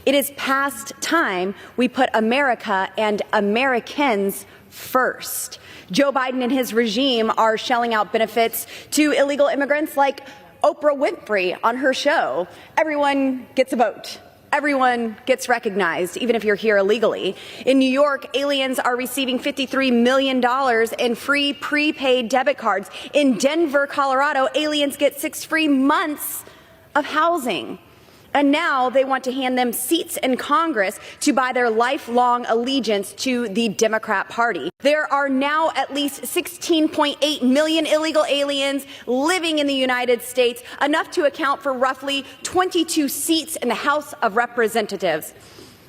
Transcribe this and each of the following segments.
It is past time we put America and Americans first. Joe Biden and his regime are shelling out benefits to illegal immigrants like Oprah Winfrey on her show. Everyone gets a vote. Everyone gets recognized, even if you're here illegally. In New York, aliens are receiving $53 million in free prepaid debit cards. In Denver, Colorado, aliens get 6 free months of housing. And now they want to hand them seats in Congress to buy their lifelong allegiance to the Democrat Party. There are now at least 16.8 million illegal aliens living in the United States, enough to account for roughly 22 seats in the House of Representatives.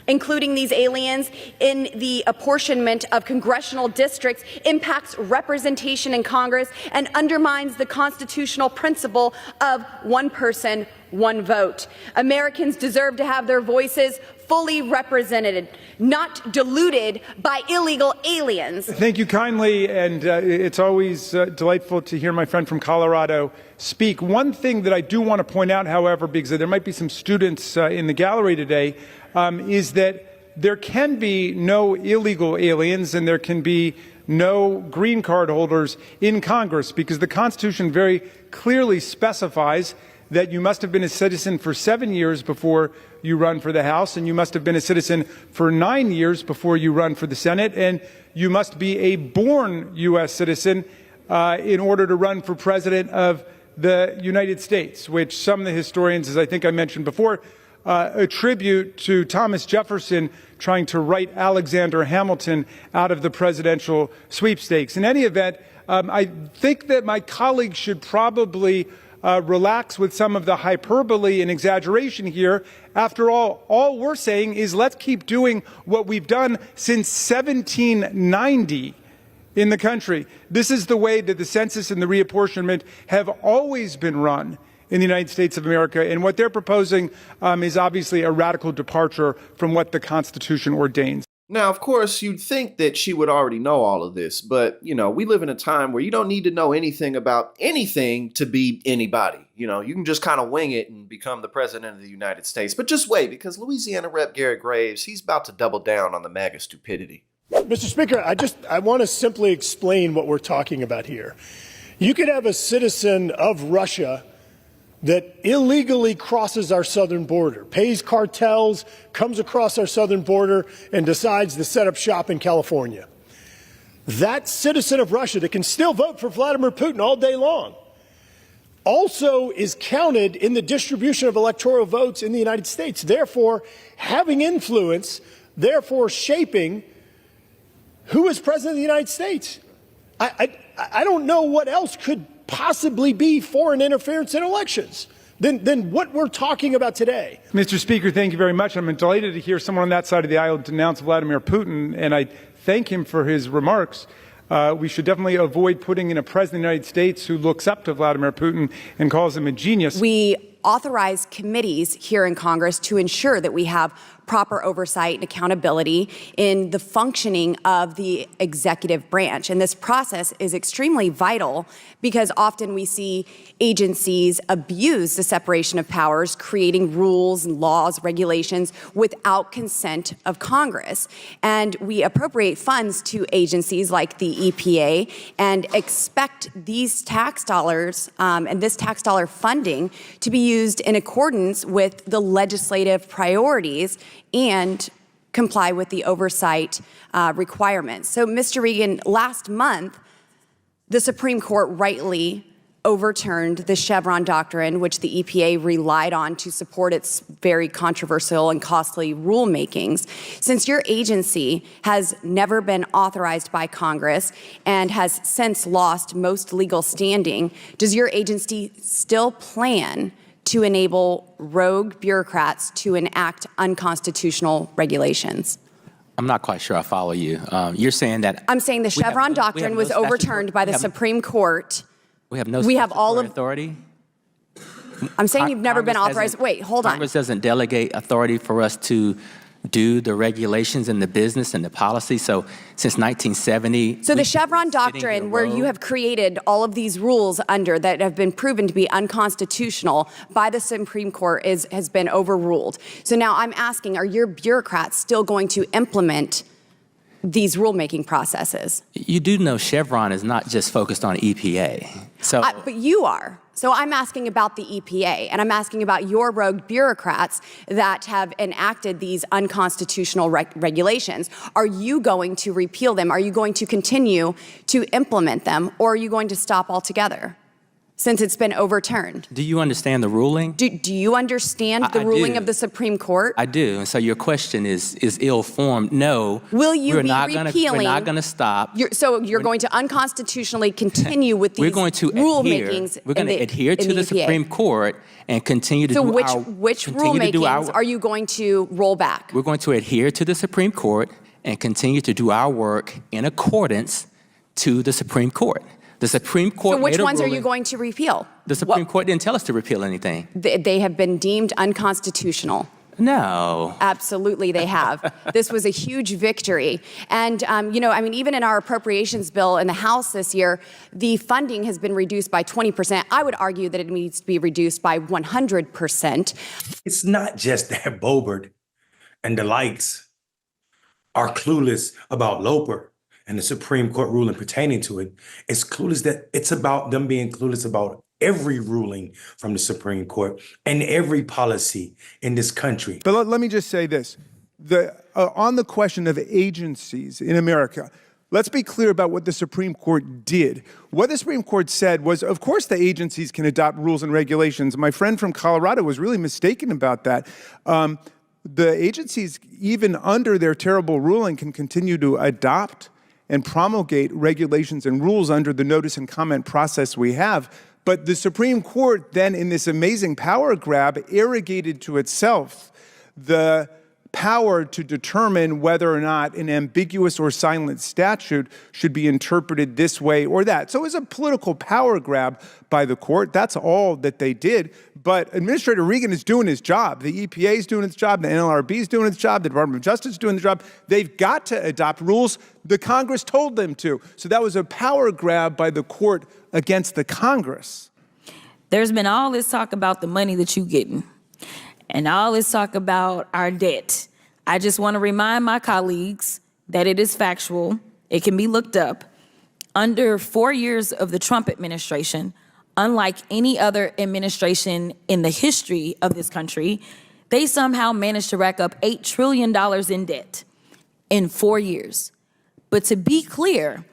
Including these aliens in the apportionment of congressional districts impacts representation in Congress and undermines the constitutional principle of one person, one vote. Americans deserve to have their voices fully represented, not diluted by illegal aliens. Thank you kindly, and it's always delightful to hear my friend from Colorado speak. One thing that I do want to point out, however, because there might be some students in the gallery today, is that there can be no illegal aliens and there can be no green card holders in Congress, because the Constitution very clearly specifies that you must have been a citizen for 7 years before you run for the House, and you must have been a citizen for 9 years before you run for the Senate, and you must be a born U.S. citizen in order to run for president of the United States, which some of the historians, as I think I mentioned before, attribute to Thomas Jefferson trying to write Alexander Hamilton out of the presidential sweepstakes. In any event, I think that my colleagues should probably relax with some of the hyperbole and exaggeration here. After all we're saying is let's keep doing what we've done since 1790 in the country. This is the way that the census and the reapportionment have always been run in the United States of America, and what they're proposing is obviously a radical departure from what the Constitution ordains. Now, of course, you'd think that she would already know all of this, but, you know, we live in a time where you don't need to know anything about anything to be anybody. You know, you can just kind of wing it and become the president of the United States. But just wait, because Louisiana Rep. Garrett Graves, he's about to double down on the MAGA stupidity. Mr. Speaker, I want to simply explain what we're talking about here. You could have a citizen of Russia that illegally crosses our southern border, pays cartels, comes across our southern border, and decides to set up shop in California. That citizen of Russia that can still vote for Vladimir Putin all day long also is counted in the distribution of electoral votes in the United States, therefore having influence, therefore shaping who is president of the United States. I don't know what else could possibly be foreign interference in elections than what we're talking about today. Mr. Speaker, thank you very much. I'm delighted to hear someone on that side of the aisle denounce Vladimir Putin, and I thank him for his remarks. We should definitely avoid putting in a president of the United States who looks up to Vladimir Putin and calls him a genius. We authorize committees here in Congress to ensure that we have proper oversight and accountability in the functioning of the executive branch. And this process is extremely vital because often we see agencies abuse the separation of powers, creating rules and laws, regulations without consent of Congress. And we appropriate funds to agencies like the EPA and expect these tax dollars and this tax dollar funding to be used in accordance with the legislative priorities and comply with the oversight requirements. So, Mr. Regan, last month, the Supreme Court rightly overturned the Chevron doctrine, which the EPA relied on to support its very controversial and costly rulemakings. Since your agency has never been authorized by Congress and has since lost most legal standing, does your agency still plan to enable rogue bureaucrats to enact unconstitutional regulations? I'm not quite sure I follow you. You're saying that... I'm saying the Chevron doctrine was overturned by the Supreme Court. We have no authority? I'm saying you've never been authorized. Wait, hold on. Congress doesn't delegate authority for us to do the regulations and the business and the policy. So since 1970. So the Chevron doctrine, where you have created all of these rules under that have been proven to be unconstitutional by the Supreme Court, has been overruled. So now I'm asking, are your bureaucrats still going to implement these rulemaking processes? You do know Chevron is not just focused on EPA. So, but you are. So I'm asking about the EPA, and I'm asking about your rogue bureaucrats that have enacted these unconstitutional regulations. Are you going to repeal them? Are you going to continue to implement them, or are you going to stop altogether, since it's been overturned? do you understand the ruling? Do you understand the ruling of the Supreme Court? I do. And so your question is ill-formed. No. Will you we're be not repealing? We're not going to stop. So you're going to unconstitutionally continue with these rulemakings. We're going to adhere to the Supreme Court and continue to do our. So which rulemakings are you going to roll back? We're going to adhere to the Supreme Court and continue to do our work in accordance to the Supreme Court. The Supreme Court. So which ones are you going to repeal? The Supreme Court didn't tell us to repeal anything. They have been deemed unconstitutional. No. Absolutely, they have. This was a huge victory. And, even in our appropriations bill in the House this year, the funding has been reduced by 20%. I would argue that it needs to be reduced by 100%. It's not just that Boebert and the likes are clueless about Loper and the Supreme Court ruling pertaining to it. It's clueless that it's about them being clueless about every ruling from the Supreme Court and every policy in this country. But let me just say this. On the question of agencies in America, let's be clear about what the Supreme Court did. What the Supreme Court said was, of course, the agencies can adopt rules and regulations. My friend from Colorado was really mistaken about that. The agencies, even under their terrible ruling, can continue to adopt and promulgate regulations and rules under the notice and comment process we have. But the Supreme Court then, in this amazing power grab, arrogated to itself the power to determine whether or not an ambiguous or silent statute should be interpreted this way or that. So it was a political power grab by the court. That's all that they did. But Administrator Regan is doing his job. The EPA is doing its job. The NLRB is doing its job. The Department of Justice is doing the job. They've got to adopt rules. The Congress told them to. So that was a power grab by the court against the Congress. There's been all this talk about the money that you're getting and all this talk about our debt. I just want to remind my colleagues that it is factual. It can be looked up. Under 4 years of the Trump administration, unlike any other administration in the history of this country, they somehow managed to rack up $8 trillion in debt in 4 years. But to be clear,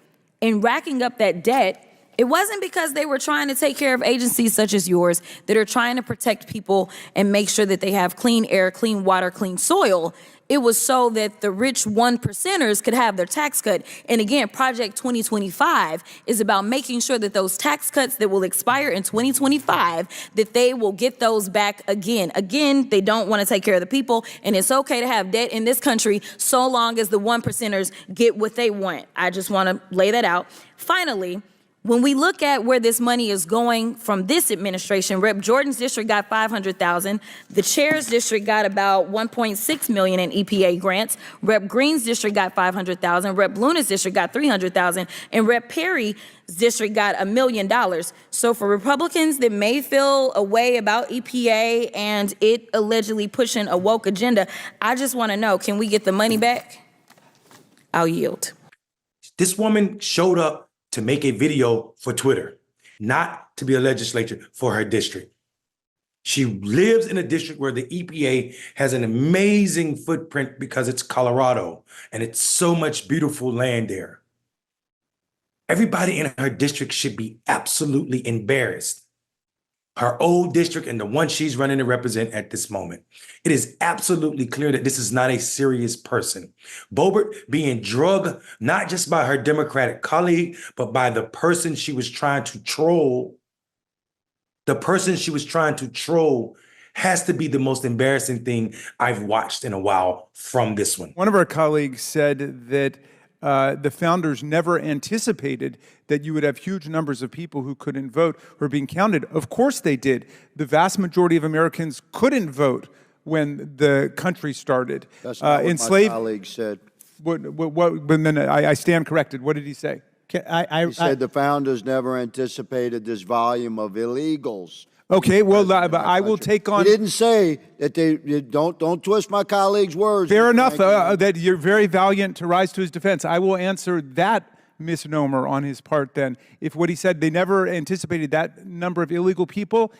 in racking up that debt, it wasn't because they were trying to take care of agencies such as yours that are trying to protect people and make sure that they have clean air, clean water, clean soil. It was so that the rich 1%ers could have their tax cut. And again, Project 2025 is about making sure that those tax cuts that will expire in 2025, that they will get those back again. Again, they don't want to take care of the people, and it's okay to have debt in this country so long as the 1%ers get what they want. I just want to lay that out. Finally, when we look at where this money is going from this administration, Rep. Jordan's district got $500,000. The chair's district got about $1.6 million in EPA grants. Rep. Green's district got $500,000. Rep. Luna's district got $300,000. And Rep. Perry's district got $1 million. So for Republicans that may feel a way about EPA and it allegedly pushing a woke agenda, I just want to know, can we get the money back? I'll yield. This woman showed up to make a video for Twitter, not to be a legislator for her district. She lives in a district where the EPA has an amazing footprint because it's Colorado and it's so much beautiful land there. Everybody in her district should be absolutely embarrassed. Her old district and the one she's running to represent at this moment. It is absolutely clear that this is not a serious person. Boebert being drugged not just by her Democratic colleague, but by the person she was trying to troll. The person she was trying to troll has to be the most embarrassing thing I've watched in a while from this one. One of our colleagues said that the founders never anticipated that you would have huge numbers of people who couldn't vote who are being counted. Of course they did. The vast majority of Americans couldn't vote when the country started. That's not what my colleague said. But then I stand corrected. What did he say? He said the founders never anticipated this volume of illegals. Okay, well, I will take on. He didn't say that they don't twist my colleague's words. Fair enough that you're very valiant to rise to his defense. I will answer that misnomer on his part then. If what he said, they never anticipated that number of illegal people,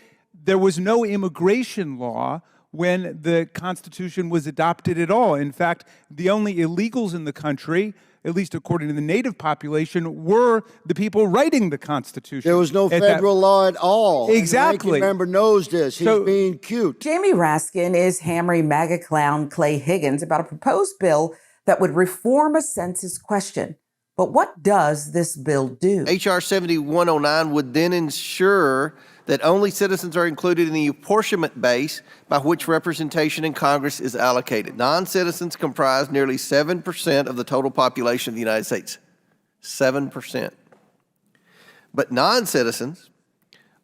there was no immigration law when the Constitution was adopted at all. In fact, the only illegals in the country, at least according to the native population, were the people writing the Constitution. There was no federal law at all. Exactly. And the ranking member knows this. He's being cute. Jamie Raskin is hammering MAGA clown Clay Higgins about a proposed bill that would reform a census question. But what does this bill do? H.R. 7109 would then ensure that only citizens are included in the apportionment base by which representation in Congress is allocated. Non-citizens comprise nearly 7% of the total population of the United States. 7%. But non-citizens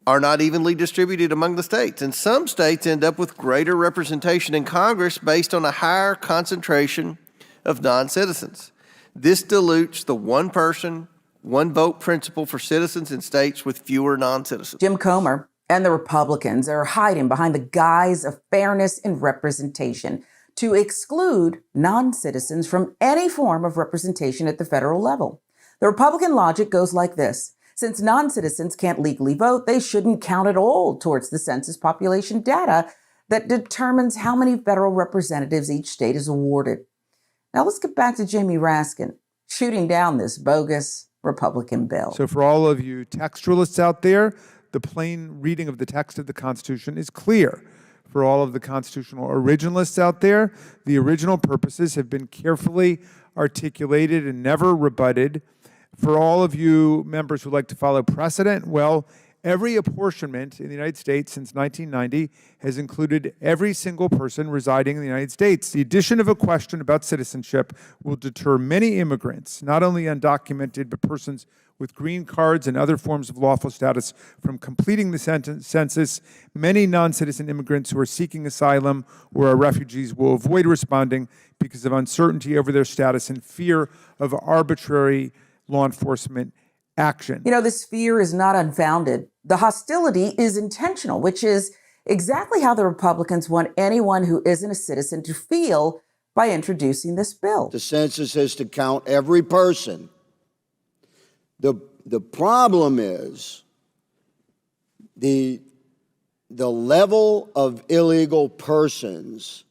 are not evenly distributed among the states, and some states end up with greater representation in Congress based on a higher concentration of non-citizens. This dilutes the one person, one vote principle for citizens in states with fewer non-citizens. Jim Comer and the Republicans are hiding behind the guise of fairness and representation to exclude non-citizens from any form of representation at the federal level. The Republican logic goes like this. Since non-citizens can't legally vote, they shouldn't count at all towards the census population data that determines how many federal representatives each state is awarded. Now let's get back to Jamie Raskin shooting down this bogus Republican bill. So for all of you textualists out there, the plain reading of the text of the Constitution is clear. For all of the constitutional originalists out there, the original purposes have been carefully articulated and never rebutted. For all of you members who like to follow precedent, well, every apportionment in the United States since 1990 has included every single person residing in the United States. The addition of a question about citizenship will deter many immigrants, not only undocumented, but persons with green cards and other forms of lawful status from completing the census. Many non-citizen immigrants who are seeking asylum or are refugees will avoid responding because of uncertainty over their status and fear of arbitrary law enforcement action. You know, this fear is not unfounded. The hostility is intentional, which is exactly how the Republicans want anyone who isn't a citizen to feel by introducing this bill. The census is to count every person. The problem is the level of illegal persons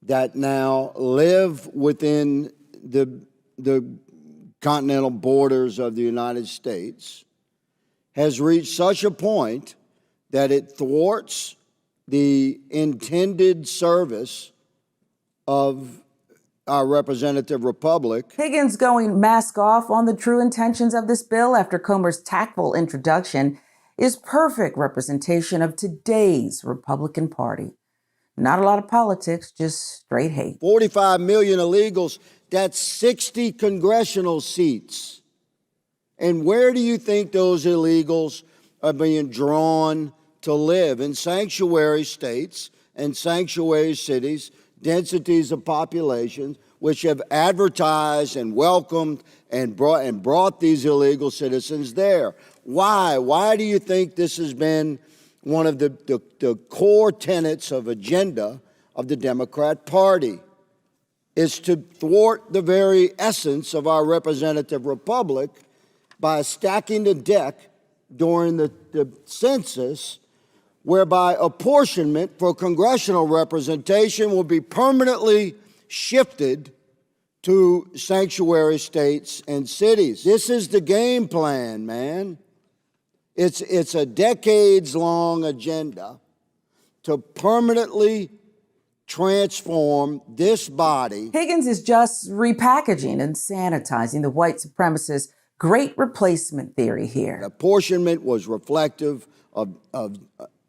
that now live within the continental borders of the United States has reached such a point that it thwarts the intended service of our representative republic. Higgins going mask off on the true intentions of this bill after Comer's tactful introduction is perfect representation of today's Republican Party. Not a lot of politics, just straight hate. 45 million illegals, that's 60 congressional seats. And where do you think those illegals are being drawn to live? In sanctuary states and sanctuary cities, densities of populations, which have advertised and welcomed and brought these illegal citizens there. Why? Why do you think this has been one of the core tenets of agenda of the Democrat Party? Is to thwart the very essence of our representative republic by stacking the deck during the census, whereby apportionment for congressional representation will be permanently shifted to sanctuary states and cities. This is the game plan, man. It's a decades-long agenda to permanently transform this body. Higgins is just repackaging and sanitizing the white supremacist great replacement theory here. Apportionment was reflective of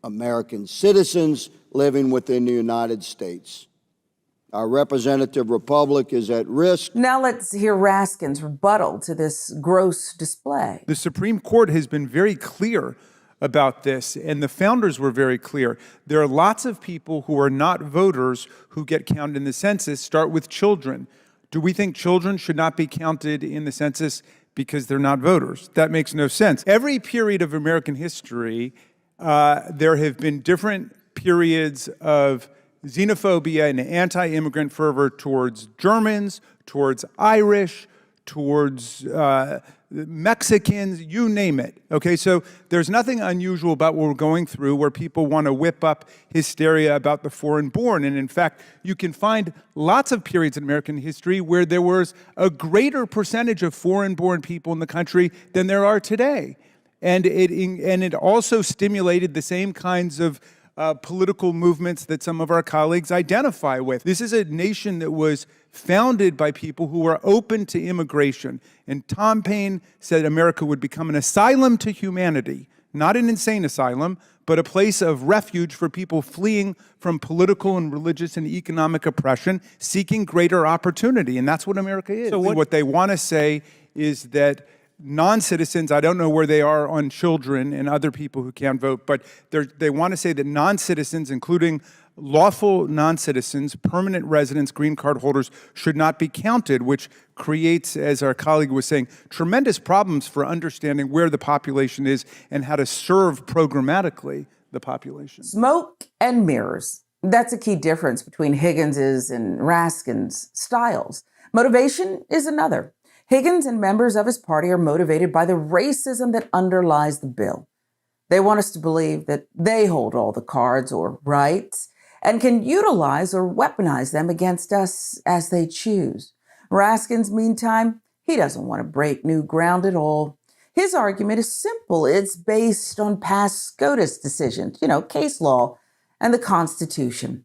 American citizens living within the United States. Our representative republic is at risk. Now let's hear Raskin's rebuttal to this gross display. The Supreme Court has been very clear about this, and the founders were very clear. There are lots of people who are not voters who get counted in the census. Start with children. Do we think children should not be counted in the census because they're not voters? That makes no sense. Every period of American history, there have been different periods of xenophobia and anti-immigrant fervor towards Germans, towards Irish, towards Mexicans, you name it. Okay, so there's nothing unusual about what we're going through where people want to whip up hysteria about the foreign-born. And in fact, you can find lots of periods in American history where there was a greater percentage of foreign-born people in the country than there are today. And it also stimulated the same kinds of political movements that some of our colleagues identify with. This is a nation that was founded by people who were open to immigration. And Tom Paine said America would become an asylum to humanity, not an insane asylum, but a place of refuge for people fleeing from political and religious and economic oppression, seeking greater opportunity. And that's what America is. So what they want to say is that non-citizens, I don't know where they are on children and other people who can't vote, but they want to say that non-citizens, including lawful non-citizens, permanent residents, green card holders, should not be counted, which creates, as our colleague was saying, tremendous problems for understanding where the population is and how to serve programmatically the population. Smoke and mirrors. That's a key difference between Higgins's and Raskin's styles. Motivation is another. Higgins and members of his party are motivated by the racism that underlies the bill. They want us to believe that they hold all the cards or rights and can utilize or weaponize them against us as they choose. Raskins, meantime, he doesn't want to break new ground at all. His argument is simple. It's based on past SCOTUS decisions, case law, and the Constitution.